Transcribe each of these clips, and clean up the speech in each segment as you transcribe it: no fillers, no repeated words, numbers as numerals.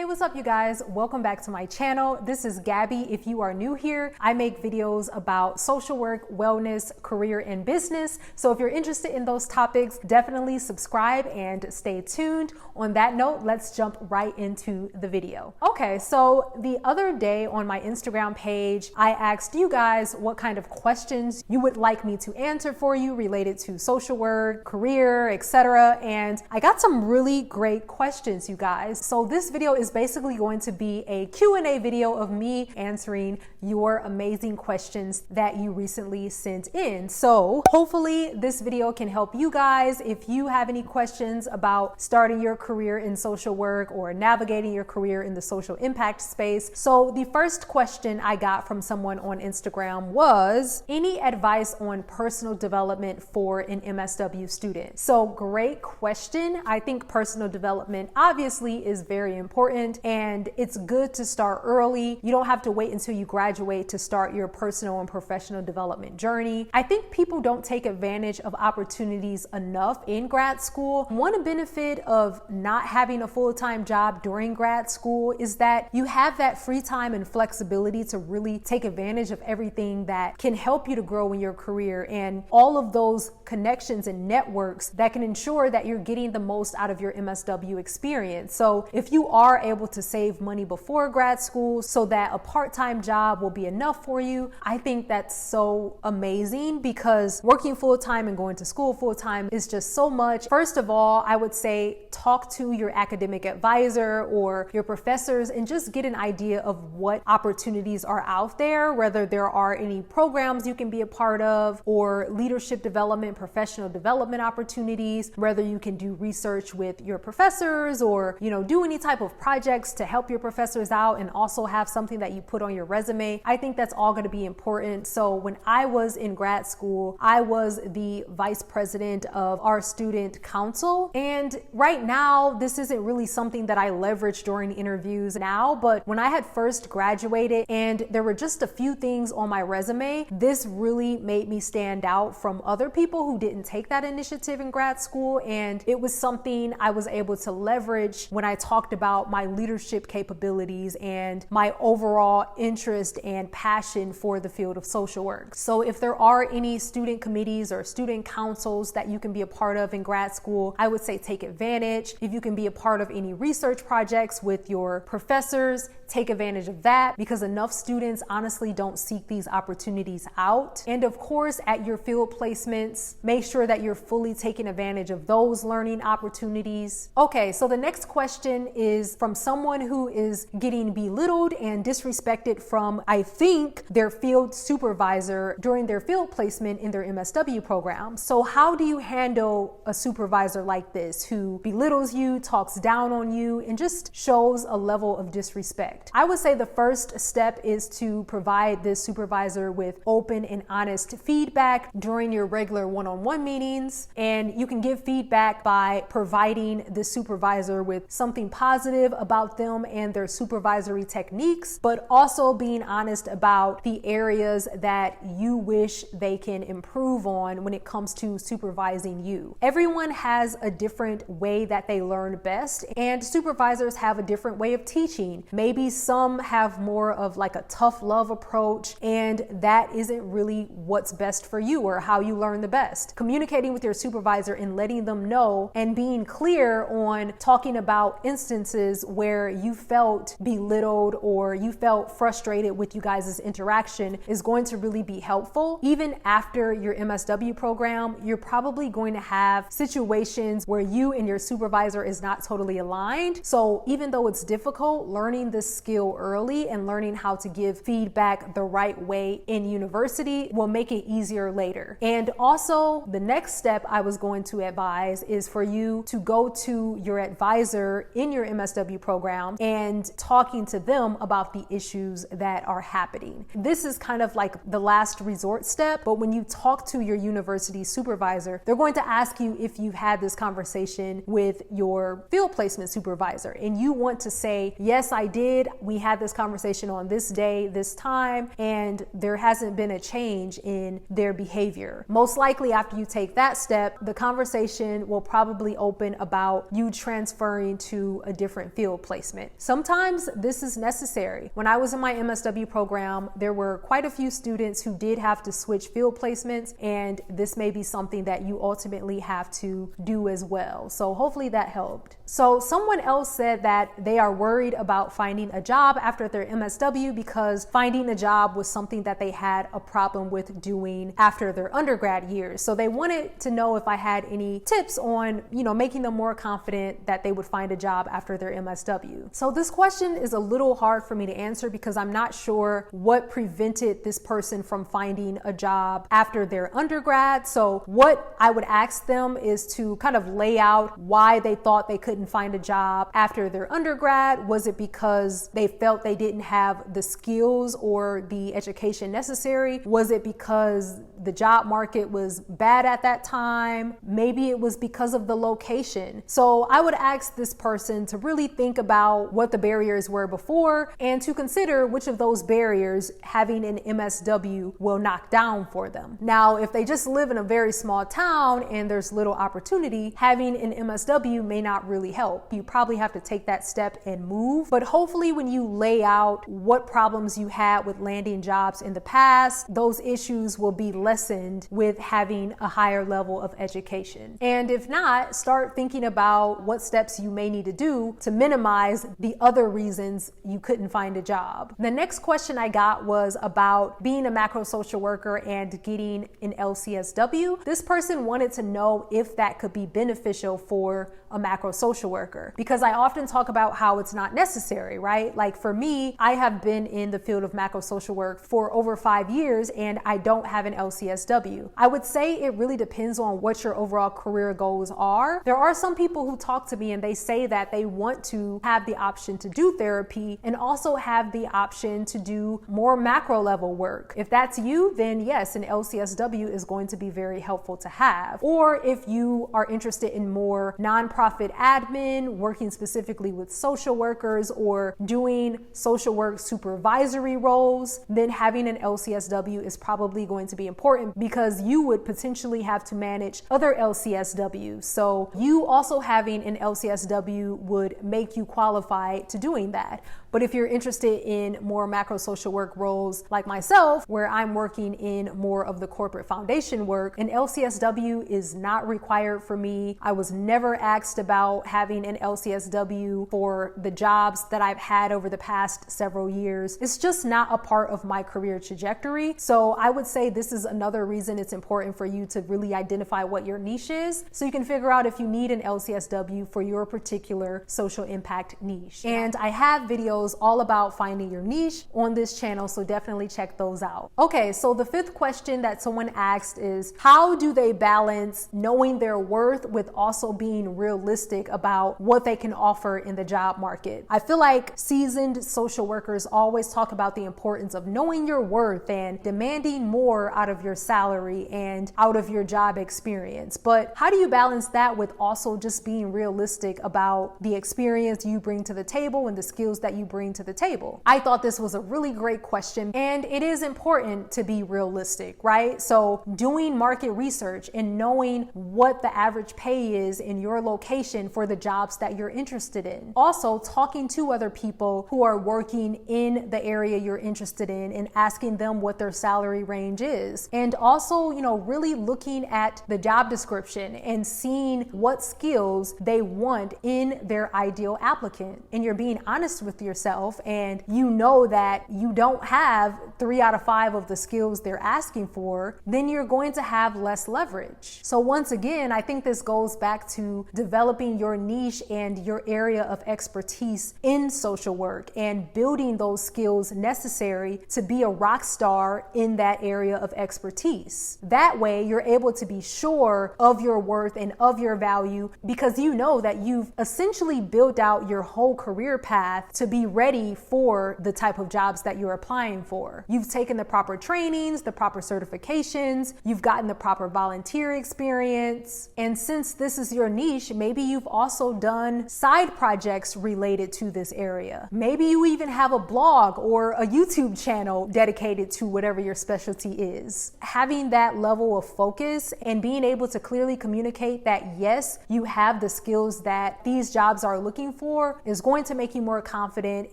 What's up you guys? Welcome back to my channel. This is Gabby. If you are new here, I make videos about social work, wellness, career, and business. So if you're interested in those topics, definitely subscribe and stay tuned. On that note, let's jump right into the video. Okay, so the other day on my Instagram page, I asked you guys what kind of questions you would like me to answer for you related to social work, career, etc. And I got some really great questions, you guys. So this video is basically going to be a Q&A video of me answering your amazing questions that you recently sent in. So hopefully this video can help you guys if you have any questions about starting your career in social work or navigating your career in the social impact space. So the first question I got from someone on Instagram was, any advice on personal development for an MSW student? So great question. I think personal development obviously is very important, and it's good to start early. You don't have to wait until you graduate to start your personal and professional development journey. I think people don't take advantage of opportunities enough in grad school. One benefit of not having a full-time job during grad school is that you have that free time and flexibility to really take advantage of everything that can help you to grow in your career and all of those connections and networks that can ensure that you're getting the most out of your MSW experience. So if you are able to save money before grad school so that a part-time job will be enough for you, I think that's so amazing, because working full-time and going to school full-time is just so much. First of all, I would say talk to your academic advisor or your professors and just get an idea of what opportunities are out there, whether there are any programs you can be a part of or leadership development, professional development opportunities, whether you can do research with your professors or, do any type of projects to help your professors out and also have something that you put on your resume. I think that's all going to be important. So when I was in grad school, I was the vice president of our student council. And right now, this isn't really something that I leverage during interviews now, but when I had first graduated and there were just a few things on my resume, this really made me stand out from other people who didn't take that initiative in grad school. And it was something I was able to leverage when I talked about my leadership capabilities and my overall interest and passion for the field of social work. So if there are any student committees or student councils that you can be a part of in grad school, I would say take advantage. If you can be a part of any research projects with your professors, take advantage of that, because enough students honestly don't seek these opportunities out. And of course, at your field placements, make sure that you're fully taking advantage of those learning opportunities. Okay, so the next question is from someone who is getting belittled and disrespected from, I think, their field supervisor during their field placement in their MSW program. So how do you handle a supervisor like this who belittles you, talks down on you, and just shows a level of disrespect? I would say the first step is to provide this supervisor with open and honest feedback during your regular one-on-one meetings. And you can give feedback by providing the supervisor with something positive about them and their supervisory techniques, but also being honest about the areas that you wish they can improve on when it comes to supervising you. Everyone has a different way that they learn best, and supervisors have a different way of teaching. Maybe some have more of like a tough love approach, and that isn't really what's best for you or how you learn the best. Communicating with your supervisor and letting them know and being clear on talking about instances where you felt belittled or you felt frustrated with you guys' interaction is going to really be helpful. Even after your MSW program, you're probably going to have situations where you and your supervisor is not totally aligned. So even though it's difficult, learning this skill early and learning how to give feedback the right way in university will make it easier later. And also, the next step I was going to advise is for you to go to your advisor in your MSW program and talking to them about the issues that are happening. This is kind of like the last resort step, but when you talk to your university supervisor, they're going to ask you if you've had this conversation with your field placement supervisor, and you want to say, yes, I did. We had this conversation on this day, this time, and there hasn't been a change in their behavior. Most likely after you take that step, the conversation will probably open about you transferring to a different field field placement. Sometimes this is necessary. When I was in my MSW program, there were quite a few students who did have to switch field placements, and this may be something that you ultimately have to do as well. So hopefully that helped. So someone else said that they are worried about finding a job after their MSW because finding a job was something that they had a problem with doing after their undergrad years. So they wanted to know if I had any tips on, making them more confident that they would find a job after their MSW. So this question is a little hard for me to answer because I'm not sure what prevented this person from finding a job after their undergrad. So what I would ask them is to kind of lay out why they thought they couldn't find a job after their undergrad. Was it because they felt they didn't have the skills or the education necessary? Was it because the job market was bad at that time? Maybe it was because of the location. So I would ask this person to really think about what the barriers were before and to consider which of those barriers having an MSW will knock down for them. Now, if they just live in a very small town and there's little opportunity, having an MSW may not really help. You probably have to take that step and move. But hopefully when you lay out what problems you had with landing jobs in the past, those issues will be lessened with having a higher level of education. And if not, start thinking about what steps you may need to do to minimize the other reasons you couldn't find a job. The next question I got was about being a macro social worker and getting an LCSW. This person wanted to know if that could be beneficial for a macro social worker, because I often talk about how it's not necessary, right? Like for me, I have been in the field of macro social work for over 5 years and I don't have an LCSW. I would say it really depends on what your overall career goals are. There are some people who talk to me and they say that they want to have the option to do therapy and also have the option to do more macro level work. If that's you, then yes, an LCSW is going to be very helpful to have. Or if you are interested in more nonprofit admin, working specifically with social workers or doing social work supervisory roles, then having an LCSW is probably going to be important because you would potentially have to manage other LCSWs. So you also having an LCSW would make you qualified to doing that. But if you're interested in more macro social work roles like myself, where I'm working in more of the corporate foundation work, an LCSW is not required for me. I was never asked about having an LCSW for the jobs that I've had over the past several years. It's just not a part of my career trajectory. So I would say this is another reason it's important for you to really identify what your niche is so you can figure out if you need an LCSW for your particular social impact niche. And I have videos all about finding your niche on this channel, so definitely check those out. Okay, so the fifth question that someone asked is, how do they balance knowing their worth with also being realistic about what they can offer in the job market? I feel like seasoned social workers always talk about the importance of knowing your worth and demanding more out of your salary and out of your job experience. But how do you balance that with also just being realistic about the experience you bring to the table and the skills that you bring to the table? I thought this was a really great question, and it is important to be realistic, right? So doing market research and knowing what the average pay is in your location for the jobs that you're interested in. Also talking to other people who are working in the area you're interested in and asking them what their salary range is. And also, really looking at the job description and seeing what skills they want in their ideal applicant. And you're being honest with yourself and you know that you don't have 3 out of 5 of the skills they're asking for, then you're going to have less leverage. So once again, I think this goes back to developing your niche and your area of expertise in social work and building those skills necessary to be a rock star in that area of expertise. That way, you're able to be sure of your worth and of your value because you know that you've essentially built out your whole career path to be ready for the type of jobs that you're applying for. You've taken the proper trainings, the proper certifications, you've gotten the proper volunteer experience. And since this is your niche, maybe you've also done side projects related to this area. Maybe you even have a blog or a YouTube channel dedicated to whatever your specialty is. Having that level of focus and being able to clearly communicate that yes, you have the skills that these jobs are looking for before is going to make you more confident,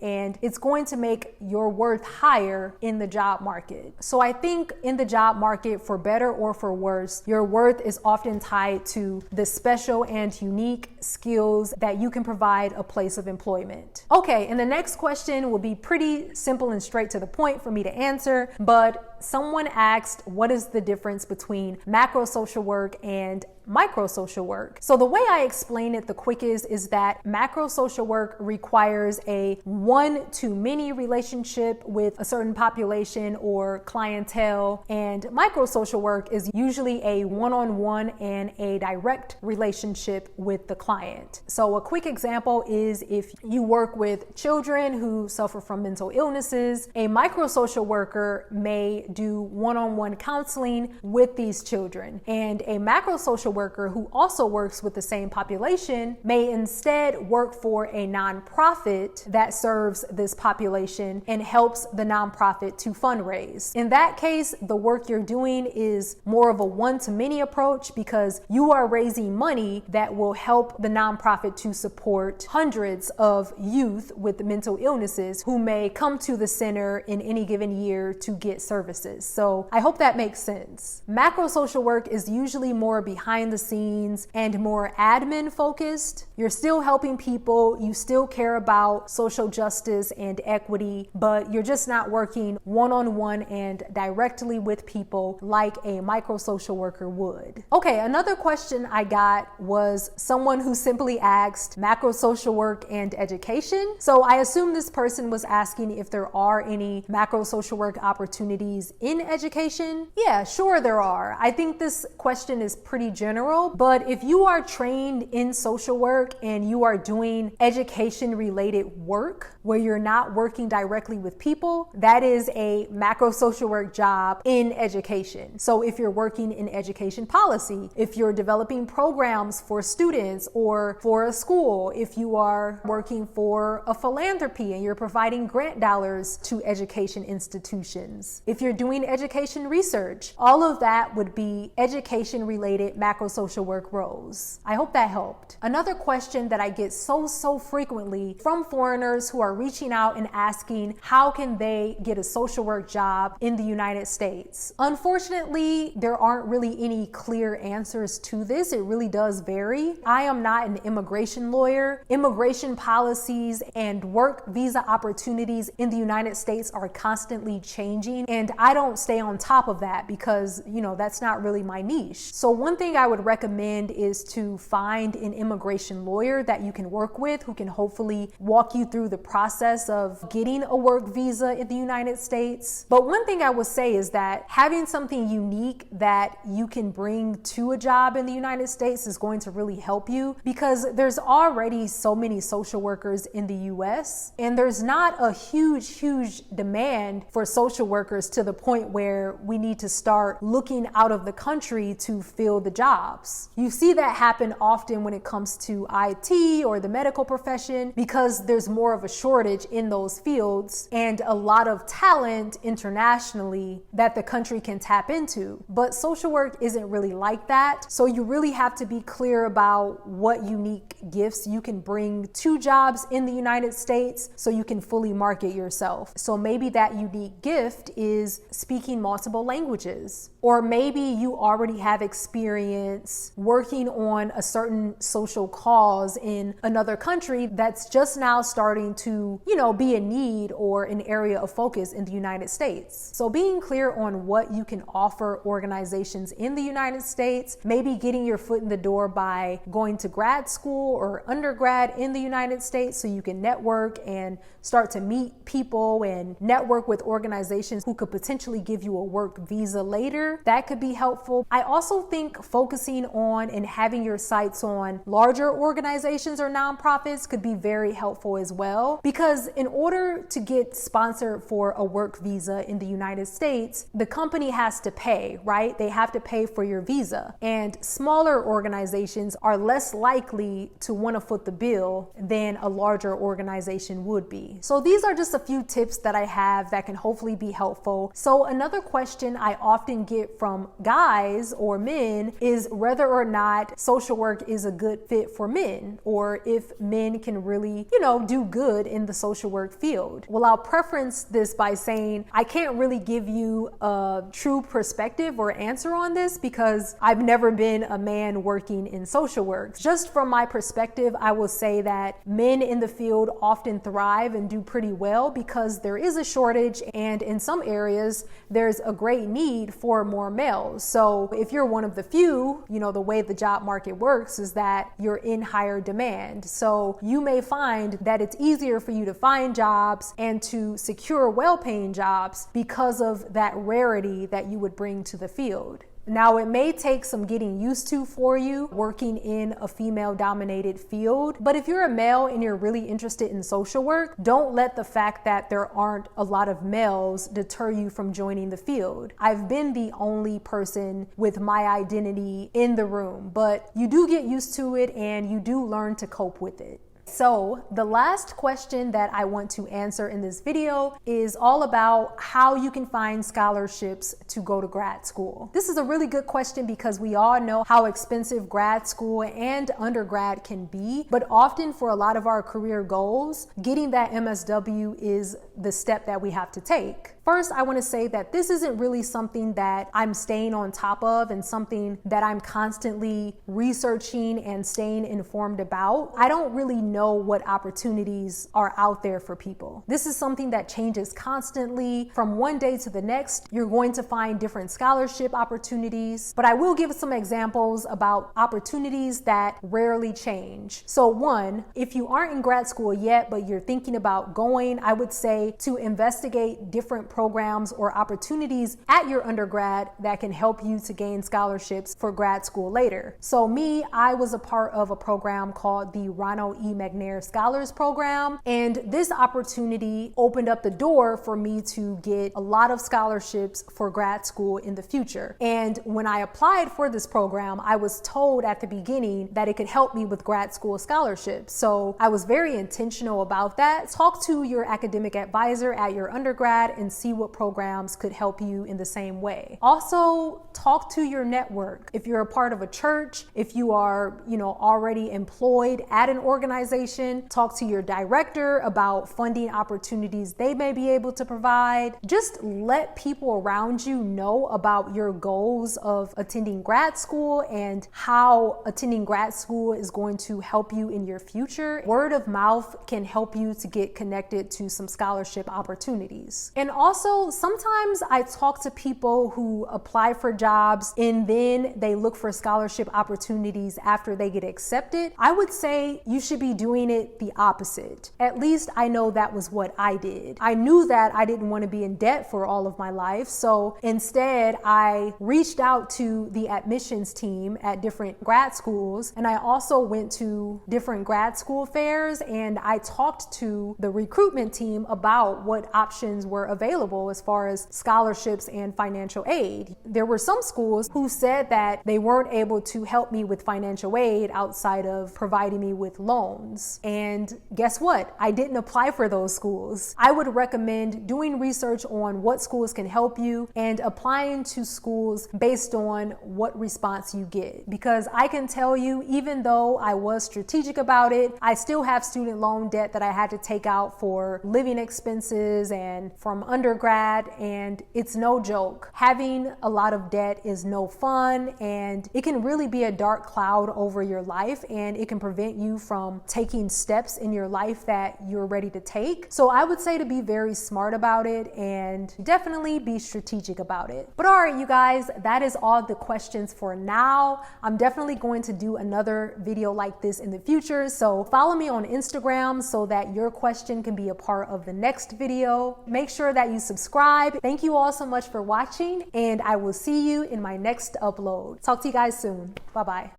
and it's going to make your worth higher in the job market. So I think in the job market, for better or for worse, your worth is often tied to the special and unique skills that you can provide a place of employment. Okay, and the next question will be pretty simple and straight to the point for me to answer, but someone asked, what is the difference between macro social work and micro social work? So the way I explain it the quickest is that macro social work requires a one-to-many relationship with a certain population or clientele, and micro social work is usually a one-on-one and a direct relationship with the client. So a quick example is if you work with children who suffer from mental illnesses, a micro social worker may do one-on-one counseling with these children, and a macro social worker who also works with the same population may instead work for a nonprofit that serves this population and helps the nonprofit to fundraise. In that case, the work you're doing is more of a one-to-many approach because you are raising money that will help the nonprofit to support hundreds of youth with mental illnesses who may come to the center in any given year to get services. So I hope that makes sense. Macro social work is usually more behind the scenes and more admin focused. You're still helping people, you still care about social justice and equity, but you're just not working one-on-one and directly with people like a micro social worker would. Okay, another question I got was someone who simply asked macro social work and education. So I assume this person was asking if there are any macro social work opportunities in education. Yeah, sure there are. I think this question is pretty general, but if you are trained in social work and you are doing education related work where you're not working directly with people, that is a macro social work job in education. So if you're working in education policy, if you're developing programs for students or for a school, if you are working for a philanthropy and you're providing grant dollars to education institutions, if you're doing education research, all of that would be education related macro social work roles. I hope that helped. Another question that I get so frequently from foreigners who are reaching out and asking how can they get a social work job in the United States. Unfortunately, there aren't really any clear answers to this. It really does vary. I am not an immigration lawyer. Immigration policies and work visa opportunities in the United States are constantly changing, and I don't stay on top of that because, that's not really my niche. So one thing I would recommend is to find an immigration lawyer that you can work with who can hopefully walk you through the process of getting a work visa in the United States. But one thing I would say is that having something unique that you can bring to a job in the United States is going to really help you because there's already so many social workers in the US, and there's not a huge demand for social workers to the point where we need to start looking out of the country to fill the jobs. You see that happen often when it comes to IT or the medical profession because there's more of a shortage in those fields and a lot of talent internationally that the country can tap into. But social work isn't really like that. So you really have to be clear about what unique gifts you can bring to jobs in the United States so you can fully market yourself. So maybe that unique gift is speaking multiple languages, or maybe you already have experience working on a certain social cause in another country that's just now starting to, be a need or an area of focus in the United States. So being clear on what you can offer organizations in the United States, maybe getting your foot in the door by going to grad school or undergrad in the United States so you can network and start to meet people and network with organizations who could potentially give you a work visa later. That could be helpful. I also think focusing on and having your sights on larger organizations or nonprofits could be very helpful as well, because in order to get sponsored for a work visa in the United States, the company has to pay, right? They have to pay for your visa, and smaller organizations are less likely to want to foot the bill than a larger organization would be. So these are just a few tips that I have that can hopefully be helpful. So another question I often get get from guys or men is whether or not social work is a good fit for men, or if men can really, do good in the social work field. Well, I'll preference this by saying I can't really give you a true perspective or answer on this because I've never been a man working in social work. Just from my perspective, I will say that men in the field often thrive and do pretty well because there is a shortage, and in some areas there's a great need for more males. So if you're one of the few, the way the job market works is that you're in higher demand. So you may find that it's easier for you to find jobs and to secure well-paying jobs because of that rarity that you would bring to the field. Now, it may take some getting used to for you working in a female-dominated field, but if you're a male and you're really interested in social work, don't let the fact that there aren't a lot of males deter you from joining the field. I've been the only person with my identity in the room, but you do get used to it and you do learn to cope with it. So the last question that I want to answer in this video is all about how you can find scholarships to go to grad school. This is a really good question because we all know how expensive grad school and undergrad can be, but often for a lot of our career goals, getting that MSW is the step that we have to take. First, I want to say that this isn't really something that I'm staying on top of and something that I'm constantly researching and staying informed about. I don't really know what opportunities are out there for people. This is something that changes constantly. From one day to the next, you're going to find different scholarship opportunities, but I will give some examples about opportunities that rarely change. So one, if you aren't in grad school yet, but you're thinking about going, I would say to investigate different programs or opportunities at your undergrad that can help you to gain scholarships for grad school later. So I was a part of a program called the Ronald McNair Scholars Program, and this opportunity opened up the door for me to get a lot of scholarships for grad school in the future. And when I applied for this program, I was told at the beginning that it could help me with grad school scholarships. So I was very intentional about that. Talk to your academic advisor at your undergrad and see what programs could help you in the same way. Also, talk to your network. If you're a part of a church, if you are, already employed at an organization, talk to your director about funding opportunities they may be able to provide. Just let people around you know about your goals of attending grad school and how attending grad school is going to help you in your future. Word of mouth can help you to get connected to some scholarship opportunities. And also, sometimes I talk to people who apply for jobs and then they look for scholarship opportunities after they get accepted. I would say you should be doing it the opposite. At least I know that was what I did. I knew that I didn't want to be in debt for all of my life, so instead I reached out to the admissions team at different grad schools, and I also went to different grad school fairs and I talked to the recruitment team about what options were available as far as scholarships and financial aid. There were some schools who said that they weren't able to help me with financial aid outside of providing me with loans. And guess what? I didn't apply for those schools. I would recommend doing research on what schools can help you and applying to schools based on what response you get. Because I can tell you, even though I was strategic about it, I still have student loan debt that I had to take out for living expenses and from undergrad, and it's no joke. Having a lot of debt is no fun, and it can really be a dark cloud over your life, and it can prevent you from taking steps in your life that you're ready to take. So I would say to be very smart about it and definitely be strategic about it. But all right, you guys, that is all the questions for now. I'm definitely going to do another video like this in the future, so follow me on Instagram so that your question can be a part of the next video. Make sure that you subscribe. Thank you all so much for watching, and I will see you in my next upload. Talk to you guys soon. Bye-bye.